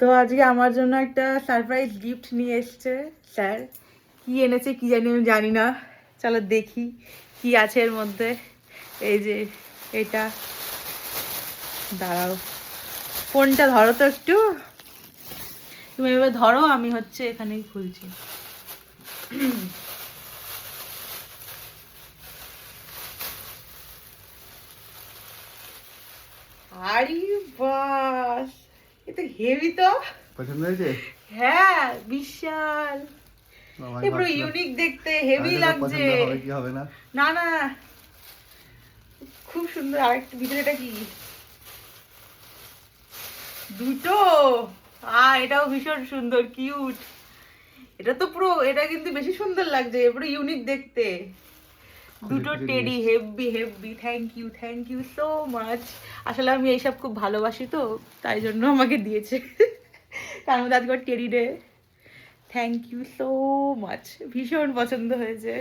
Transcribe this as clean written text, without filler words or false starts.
তো আজকে আমার জন্য একটা সারপ্রাইজ গিফট নিয়ে এসছে স্যার। কি এনেছে কি জানি, আমি জানি না। চলো দেখি কি আছে এর মধ্যে। এই যে এটা, দাঁড়াও ফোনটা ধরো তো একটু, তুমি এবার ধরো, আমি হচ্ছে এখানেই খুলছি। আরে বাস, এটা হেভি তো। পছন্দ হয়েছে? হ্যাঁ বিশাল, এ পুরো ইউনিক দেখতে, হেভি লাগছে। হবে কি হবে না? না না, খুব সুন্দর। আরেকটা ভিতরে এটা কি, দুটো। এটাও ভীষণ সুন্দর, কিউট। এটা তো পুরো, এটা কিন্তু বেশি সুন্দর লাগছে, পুরো ইউনিক দেখতে। দুটো teddy, heavy heavy. Thank you so much. আসলে আমি এইসব খুব ভালোবাসি তো, তাই জন্য আমাকে দিয়েছে। তার মধ্যে আজকে teddy day. Thank you so much, ভীষণ পছন্দ হয়েছে।